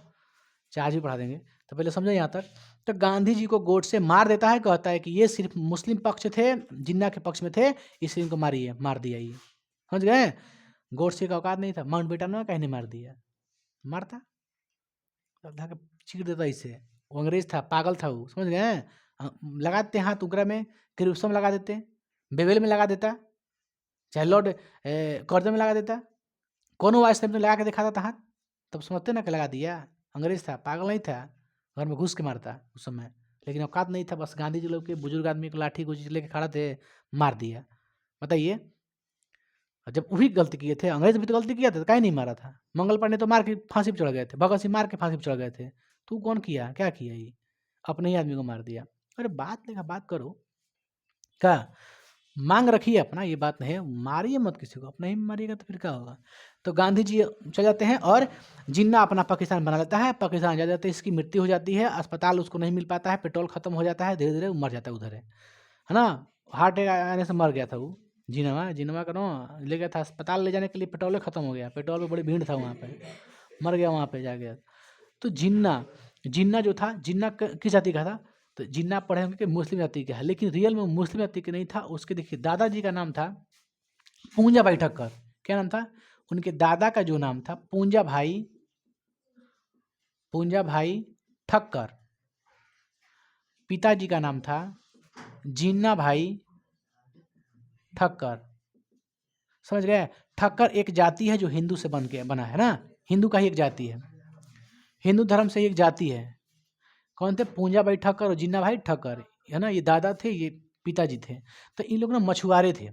चार्ज भी पढ़ा देंगे। तो पहले समझो यहाँ तक। तो गांधी जी को गोडसे मार देता है, कहता है कि ये सिर्फ मुस्लिम पक्ष थे, जिन्ना के पक्ष में थे, इसलिए इनको मारिए, मार दिया। ये समझ गए? गोडसे का औकात नहीं था, माउंट बेटन में कहीं नहीं मार दिया, मारता चीर देता इसे। वो अंग्रेज था, पागल था वो, समझ गए? लगा देते हाथ उगरा में, क्रिप्सम में लगा देते, बेवेल में लगा देता, चाहे लॉर्ड कर्जन में लगा देता, कौन वाइस में लगा के दिखाता था हाथ, तब समझते ना कि लगा दिया। अंग्रेज था, पागल नहीं था, घर में घुस के मारता उस समय। लेकिन औकात नहीं था, बस गांधी जी लोग के बुजुर्ग आदमी को लाठी गुजी लेके खड़ा थे, मार दिया। बताइए, जब वही गलती किए थे, अंग्रेज भी तो गलती किया था, कहीं नहीं मारा था। मंगल पांडे तो मार के फांसी पर चढ़ गए थे, भगत सिंह मार के फांसी पर चढ़ गए थे। तू कौन किया, क्या किया? ये अपने ही आदमी को मार दिया। अरे बात लेगा, बात करो क्या, मांग रखिए अपना, ये बात नहीं है, मारिए मत किसी को, अपना ही मारिएगा तो फिर क्या होगा। तो गांधी जी चले जाते हैं और जिन्ना अपना पाकिस्तान बना लेता है, पाकिस्तान जा जाते हैं, इसकी मृत्यु हो जाती है, अस्पताल उसको नहीं मिल पाता है, पेट्रोल खत्म हो जाता है, धीरे धीरे मर जाता है उधर है ना। हार्ट अटैक आने से मर गया था वो, जिनवा का नो ले गया था अस्पताल, ले जाने के लिए पेट्रोल खत्म हो गया, पेट्रोल में बड़ी भीड़ था वहाँ पे, मर गया वहाँ पे जा गया। तो जिन्ना जिन्ना जो था, जिन्ना किस जाति का था? तो जिन्ना पढ़े होंगे कि मुस्लिम जाति का है, लेकिन रियल में मुस्लिम जाति का नहीं था। उसके देखिए दादाजी का नाम था पूंजा भाई ठक्कर। क्या नाम था? उनके दादा का जो नाम था पूंजा भाई ठक्कर। पिताजी का नाम था जिन्ना भाई ठक्कर। समझ गए? ठक्कर एक जाति है जो हिंदू से बना है ना, हिंदू का ही एक जाति है, हिंदू धर्म से एक जाति है। कौन थे? पूंजा भाई ठक्कर और जिन्ना भाई ठक्कर, है ना, ये दादा थे, ये पिताजी थे। तो इन लोग ना मछुआरे थे,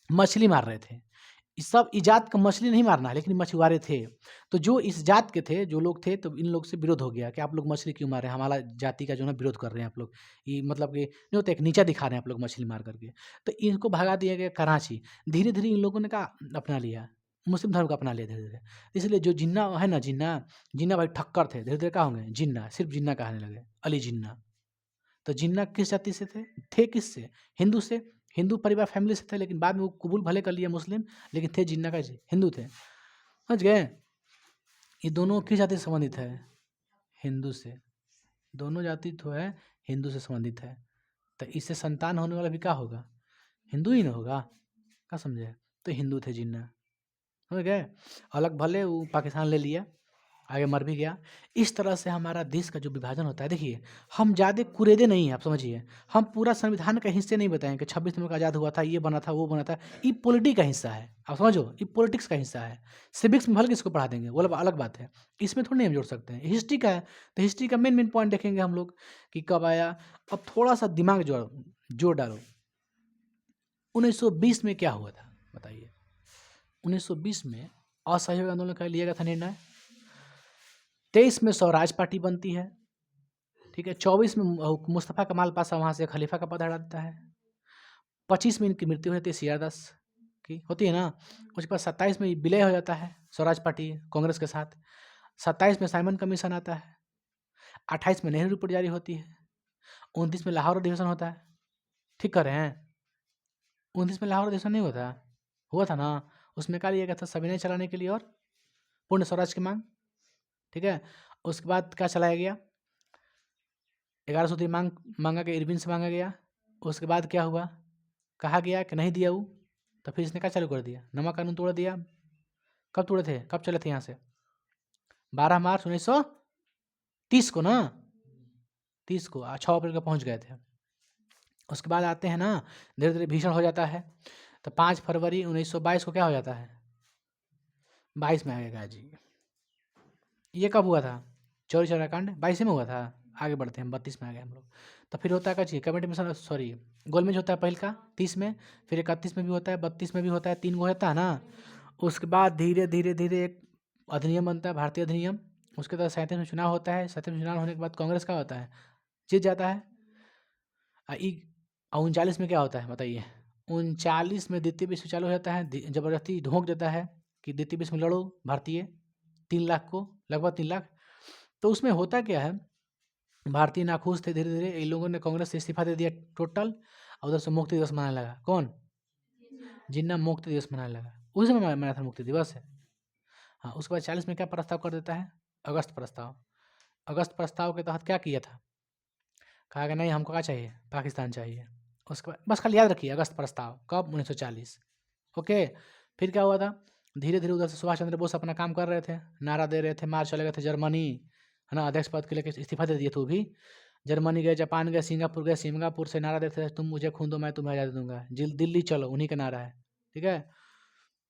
मछली मार रहे थे। इस सब इजात का मछली नहीं मारना है, लेकिन मछुआरे थे। तो जो इस जात के थे, जो लोग थे, तो इन लोग से विरोध हो गया कि आप लोग मछली क्यों मार रहे हैं, हमारा जाति का जो ना विरोध कर रहे हैं आप लोग, ये मतलब कि नहीं होता, एक नीचा दिखा रहे हैं आप लोग मछली मार करके। तो इनको भगा दिया गया कराची। धीरे धीरे इन लोगों ने कहा अपना लिया, मुस्लिम धर्म को अपना लिया धीरे धीरे। इसलिए जो जिन्ना है ना, जिन्ना भाई ठक्कर थे, धीरे धीरे क्या होंगे? जिन्ना, सिर्फ जिन्ना कहने लगे, अली जिन्ना। तो जिन्ना किस जाति से थे किससे? हिंदू से, हिंदू परिवार फैमिली से थे, लेकिन बाद में वो कबूल भले कर लिया मुस्लिम, लेकिन थे जिन्ना का हिंदू थे। समझ गए? ये दोनों किस जाति से संबंधित है? हिंदू से। दोनों जाति तो है हिंदू से संबंधित है। तो इससे संतान होने वाला भी क्या होगा? हिंदू ही ना होगा। क्या समझे? तो हिंदू थे जिन्ना। समझ गए? अलग भले वो पाकिस्तान ले लिया, आगे मर भी गया। इस तरह से हमारा देश का जो विभाजन होता है, देखिए हम ज़्यादा कुरेदे नहीं हैं, आप समझिए। हम पूरा संविधान के हिस्से नहीं बताएं कि 26 नवंबर को आज़ाद हुआ था, ये बना था, वो बना था। ये पॉलिटिक्स का हिस्सा है, आप समझो, ये पॉलिटिक्स का हिस्सा है। सिविक्स में भले किसको पढ़ा देंगे, वो अलग बात है, इसमें थोड़ी नहीं हम जोड़ सकते हैं। हिस्ट्री का है, तो हिस्ट्री का मेन पॉइंट देखेंगे हम लोग कि कब आया। अब थोड़ा सा दिमाग जोड़ डालो। 1920 में क्या हुआ था बताइए? 1920 में असहयोग आंदोलन का लिया गया था निर्णय। 23 में स्वराज पार्टी बनती है, ठीक है। 24 में मुस्तफ़ा कमाल पाशा वहाँ से खलीफा का पद हटाता है। 25 में इनकी मृत्यु हो जाती है, सी आर दास की होती है ना। उसके बाद 27 में विलय हो जाता है स्वराज पार्टी कांग्रेस के साथ। 27 में साइमन कमीशन आता है। 28 में नेहरू रिपोर्ट जारी होती है। 29 में लाहौर अधिवेशन होता है। ठीक कर रहे हैं। 29 में लाहौर अधिवेशन नहीं हुआ था ना, उसमें क्या लिया गया था, सविनय चलाने के लिए और पूर्ण स्वराज की मांग, ठीक है। उसके बाद क्या चलाया गया, 11 सूत्री मांग मांगा गया, इरविन से मांगा गया। उसके बाद क्या हुआ, कहा गया कि नहीं दिया वो, तो फिर इसने क्या चालू कर दिया, नमक कानून तोड़ दिया। कब तोड़े थे, कब चले थे यहाँ से, 12 मार्च 1930 को ना, 30 को 6 अप्रैल को पहुँच गए थे। उसके बाद आते हैं ना, धीरे धीरे भीषण हो जाता है, तो 5 फरवरी 1922 को क्या हो जाता है, 22 में आ गया जी। ये कब हुआ था, चौरी चौरा कांड 22 में हुआ था। आगे बढ़ते हैं, 32 में आ गए हम लोग। तो फिर होता है क्या चाहिए, कमेटी मिशन, सॉरी गोलमेज होता है पहल का 30 में, फिर 31 में भी होता है, 32 में भी होता है, 3 गो होता है ना। उसके बाद धीरे धीरे धीरे एक अधिनियम बनता है, भारतीय अधिनियम। उसके बाद 37 में चुनाव होता है, 37 में चुनाव होने के बाद कांग्रेस का होता है, जीत जाता है। 39 में क्या होता है बताइए, 39 में द्वितीय विश्व चालू हो जाता है, जबरदस्ती ढोंक देता है कि द्वितीय विश्व में लड़ो भारतीय, 3 लाख को, लगभग 3 लाख। तो उसमें होता क्या है, भारतीय नाखुश थे, धीरे धीरे इन लोगों ने कांग्रेस से इस्तीफा दे दिया टोटल, और उधर से मुक्ति दिवस मनाने लगा। कौन, जिन्ना मुक्ति दिवस मनाने लगा, उस समय मनाया था मुक्ति दिवस है। हाँ, उसके बाद 40 में क्या प्रस्ताव कर देता है, अगस्त प्रस्ताव। अगस्त प्रस्ताव के तहत क्या किया था, कहा कि नहीं हमको क्या चाहिए, पाकिस्तान चाहिए। उसके बाद बस खाली याद रखिए, अगस्त प्रस्ताव कब, 1940। ओके, फिर क्या हुआ था, धीरे धीरे उधर से सुभाष चंद्र बोस अपना काम कर रहे थे, नारा दे रहे थे, मार्च चले गए थे जर्मनी, है ना, अध्यक्ष पद के लिए इस्तीफा दे दिए थे वो भी। जर्मनी गए, जापान गए, सिंगापुर गए, सिंगापुर से नारा देते थे, तुम मुझे खून दो मैं तुम्हें आज़ादी दूंगा, दिल्ली चलो, उन्हीं का नारा है, ठीक है।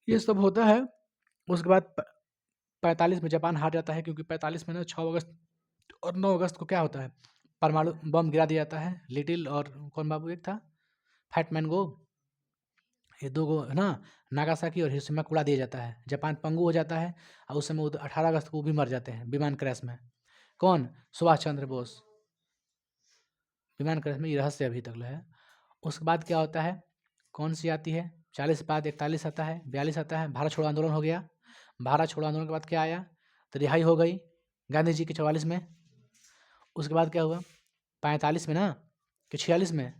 ये सब होता है। उसके बाद 45 में जापान हार जाता है, क्योंकि 45 में ना 6 अगस्त और 9 अगस्त को क्या होता है, परमाणु बम गिरा दिया जाता है। लिटिल और कौन बाबू एक था, फैटमैन गो, ये 2 गो है ना, नागासाकी और हिरोशिमा को उड़ा दिया जाता है, जापान पंगु हो जाता है। और उस समय 18 अगस्त को वो भी मर जाते हैं विमान क्रैश में। कौन, सुभाष चंद्र बोस, विमान क्रैश में, ये रहस्य अभी तक है। उसके बाद क्या होता है, कौन सी आती है, 40 के बाद 41 आता है, 42 आता है, भारत छोड़ो आंदोलन हो गया। भारत छोड़ो आंदोलन के बाद क्या आया, तो रिहाई हो गई गांधी जी की 44 में। उसके बाद क्या हुआ, 45 में ना कि 46 में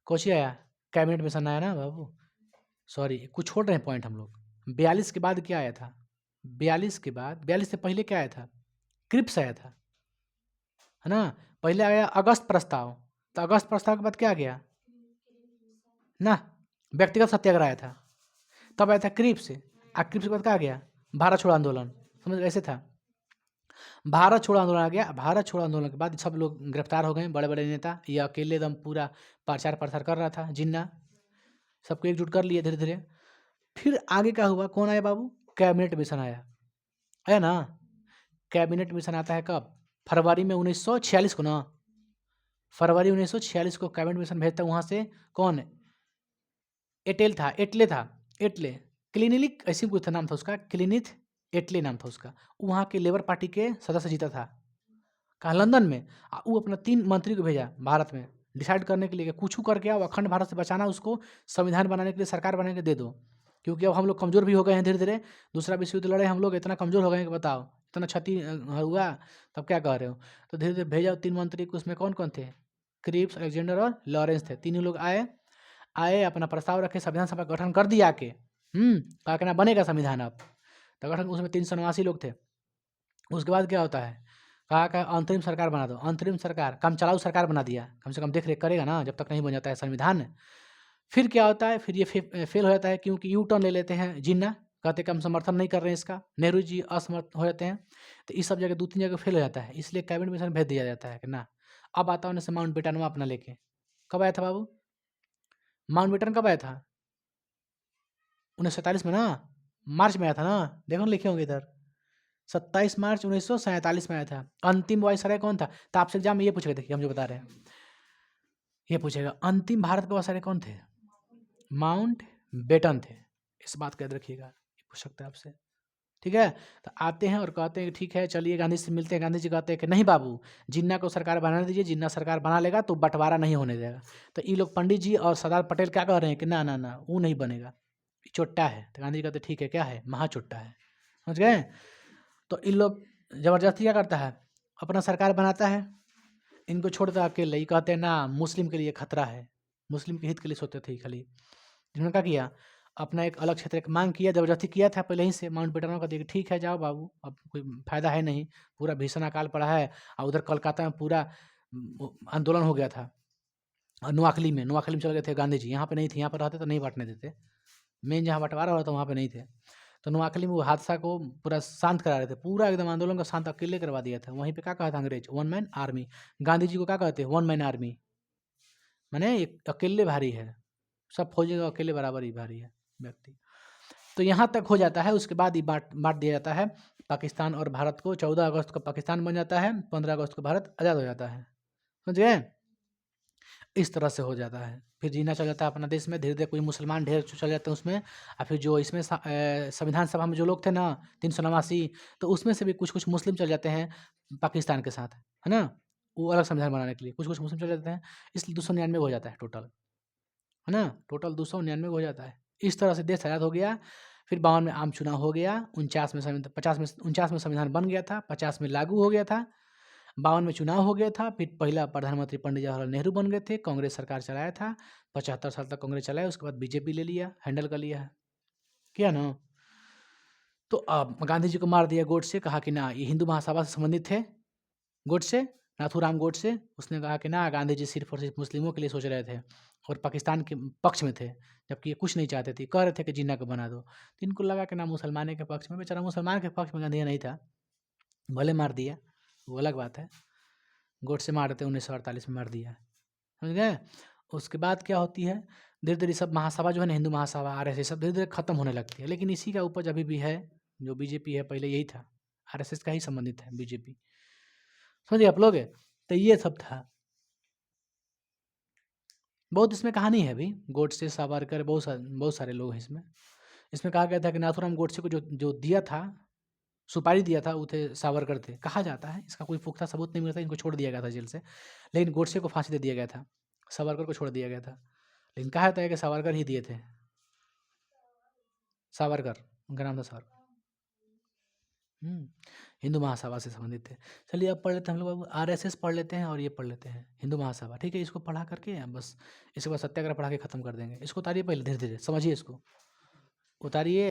कोची आया, कैबिनेट मिशन आया ना बाबू, सॉरी कुछ छोड़ रहे हैं पॉइंट हम लोग। 42 के बाद क्या आया था, 42 के बाद, 42 से पहले क्या आया था, क्रिप्स आया था, है ना। पहले आया अगस्त प्रस्ताव, तो अगस्त प्रस्ताव के बाद क्या आ गया ना, व्यक्तिगत सत्याग्रह आया था। तब आया था क्रिप्स, क्रिप्स के बाद क्या आ गया, भारत छोड़ो आंदोलन, समझ ऐसे था। भारत छोड़ो आंदोलन आ गया, भारत छोड़ो आंदोलन के बाद सब लोग गिरफ्तार हो गए, बड़े बड़े नेता। ये अकेले एकदम पूरा प्रचार प्रसार कर रहा था, जिन्ना सबको एकजुट कर लिए धीरे धीरे। फिर आगे क्या हुआ, कौन आया बाबू, कैबिनेट मिशन आया ना। कैबिनेट मिशन आता है कब, फरवरी में 1946 को ना, फरवरी 1946 को कैबिनेट मिशन भेजता है। वहाँ से कौन, एटले था, एटले क्लिनिक ऐसी कुछ था नाम था उसका, क्लिनिथ एटले नाम था उसका। वहाँ के लेबर पार्टी के सदस्य जीता था, कहाँ, लंदन में। वो अपना 3 मंत्री को भेजा भारत में, डिसाइड करने के लिए कि कुछ करके आओ, अखंड भारत से बचाना, उसको संविधान बनाने के लिए, सरकार बनाने के दे दो, क्योंकि अब हम लोग कमज़ोर भी हो गए हैं धीरे धीरे। दूसरा विश्व युद्ध लड़े हम लोग, इतना कमज़ोर हो गए हैं कि बताओ, इतना क्षति हुआ, तब क्या कह रहे हो। तो धीरे धीरे भेजा 3 मंत्री को, उसमें कौन कौन थे, क्रिप्स, अलेक्जेंडर और लॉरेंस थे। तीनों लोग आए अपना प्रस्ताव रखे, संविधान सभा गठन कर दिया के, कहा कि ना बनेगा संविधान अब। तो गठन, उसमें 389 लोग थे। उसके बाद क्या होता है, कहा का अंतरिम सरकार बना दो, अंतरिम सरकार, काम चलाऊ सरकार बना दिया, कम से कम देख रेख करेगा ना जब तक नहीं बन जाता है संविधान। फिर क्या होता है, फिर ये फेल हो जाता है, क्योंकि यू टर्न ले लेते हैं जिन्ना, कहते कि हम समर्थन नहीं कर रहे हैं इसका, नेहरू जी असमर्थ हो जाते हैं। तो इस सब जगह 2-3 जगह फेल हो जाता है, इसलिए कैबिनेट मिशन भेज दिया जाता है कि ना अब आता हूँ, माउंट बेटानुआ अपना लेके। कब आया था बाबू, माउंट बेटन कब आया था, 1947 में ना, मार्च में आया था ना, देखो लिखे होंगे इधर, 27 मार्च 1947 में आया था। अंतिम वायसराय कौन था, तो आपसे एग्जाम में ये पूछेगा, देखिए हम जो बता रहे हैं ये पूछेगा, अंतिम भारत के वायसराय कौन थे, माउंट बेटन थे। इस बात का याद रखिएगा, ये पूछ सकता है आपसे, ठीक है। तो आते हैं और कहते हैं कि ठीक है चलिए गांधी से मिलते हैं। गांधी जी कहते हैं कि नहीं बाबू, जिन्ना को सरकार बनाने दीजिए, जिन्ना सरकार बना लेगा तो बंटवारा नहीं होने देगा। तो ये लोग पंडित जी और सरदार पटेल क्या कह रहे हैं कि ना ना ना, वो नहीं बनेगा, चुट्टा है। तो गांधी जी कहते ठीक है, क्या है, महाचुट्टा है, समझ गए। तो इन लोग ज़बरदस्ती क्या करता है, अपना सरकार बनाता है, इनको छोड़ता अकेले, ये कहते हैं ना मुस्लिम के लिए खतरा है, मुस्लिम के हित के लिए सोचते थे खाली। जिन्होंने क्या किया, अपना एक अलग क्षेत्र की मांग किया, ज़बरदस्ती किया था पहले ही से। माउंटबेटन को दिया कि ठीक है जाओ बाबू, अब कोई फ़ायदा है नहीं, पूरा भीषण अकाल पड़ा है। और उधर कलकत्ता में पूरा आंदोलन हो गया था। और नोआखली में चले गए थे गांधी जी, यहाँ पे नहीं थे, यहाँ पर रहते तो नहीं बांटने देते। मेन जहाँ बंटवारा हो रहा था वहाँ पे नहीं थे। तो नोआखली में वो हादसा को पूरा शांत करा रहे थे, पूरा एकदम आंदोलन का शांत अकेले करवा दिया था। वहीं पे क्या कहा था अंग्रेज, one man army. Gandhi ji को क्या कहते हैं, वन मैन आर्मी, माने एक अकेले भारी है, सब फौजी का अकेले बराबर ही भारी है व्यक्ति। तो यहाँ तक हो जाता है। उसके बाद ये बांट दिया जाता है पाकिस्तान और भारत को। 14 अगस्त को पाकिस्तान बन जाता है, 15 अगस्त को भारत आज़ाद हो जाता है। समझ गए? इस तरह से हो जाता है। फिर जीना चल जाता है अपना देश में, धीरे धीरे कोई मुसलमान ढेर चल जाते हैं उसमें। और फिर जो इसमें संविधान सभा में जो लोग थे ना 389, तो उसमें से भी कुछ कुछ मुस्लिम चल जाते हैं पाकिस्तान के साथ, है ना, वो अलग संविधान बनाने के लिए कुछ कुछ मुस्लिम चले जाते हैं। इसलिए 299 हो जाता है टोटल, है ना, टोटल 299 हो जाता है। इस तरह से देश आज़ाद हो गया। फिर 52 में आम चुनाव हो गया, 49 में 49 में संविधान बन गया था, 50 में लागू हो गया था, 52 में चुनाव हो गया था। फिर पहला प्रधानमंत्री पंडित जवाहरलाल नेहरू बन गए थे, कांग्रेस सरकार चलाया था, 75 साल तक कांग्रेस चलाया। उसके बाद बीजेपी ले लिया, हैंडल कर लिया है, किया ना। तो अब गांधी जी को मार दिया गोडसे, कहा कि ना ये हिंदू महासभा से संबंधित थे। गोडसे, नाथूराम गोडसे, उसने कहा कि ना गांधी जी सिर्फ और सिर्फ मुस्लिमों के लिए सोच रहे थे और पाकिस्तान के पक्ष में थे, जबकि ये कुछ नहीं चाहते थे, कह रहे थे कि जिन्ना को बना दो। तो इनको लगा कि ना मुसलमाने के पक्ष में, बेचारा मुसलमान के पक्ष में गांधी नहीं था, भले मार दिया, वो अलग बात है। गोडसे मार देते 1948 में मार दिया, समझ गए। उसके बाद क्या होती है, धीरे धीरे सब महासभा जो है ना, हिंदू महासभा आरएसएस सब धीरे धीरे खत्म होने लगती है। लेकिन इसी का उपज अभी भी है, जो बीजेपी है पहले यही था, आरएसएस का ही संबंधित है बीजेपी, समझिए आप लोग। तो ये सब था, बहुत इसमें कहानी है अभी, गोडसे सावरकर बहुत सारे लोग हैं इसमें। इसमें कहा गया था कि नाथूराम गोडसे को जो जो दिया था, सुपारी दिया था, वो थे सावरकर थे, कहा जाता है। इसका कोई पुख्ता सबूत नहीं मिलता, इनको छोड़ दिया गया था जेल से। लेकिन गोडसे को फांसी दे दिया गया था, सावरकर को छोड़ दिया गया था। लेकिन कहा जाता है कि सावरकर ही दिए थे, सावरकर उनका नाम था सावरकर। हिंदू महासभा से संबंधित थे। चलिए अब पढ़ लेते हैं हम लोग, आरएसएस पढ़ लेते हैं और ये पढ़ लेते हैं हिंदू महासभा, ठीक है। इसको पढ़ा करके बस इसके बाद सत्याग्रह पढ़ा के खत्म कर देंगे। इसको उतारिए पहले, धीरे धीरे समझिए, इसको उतारिए।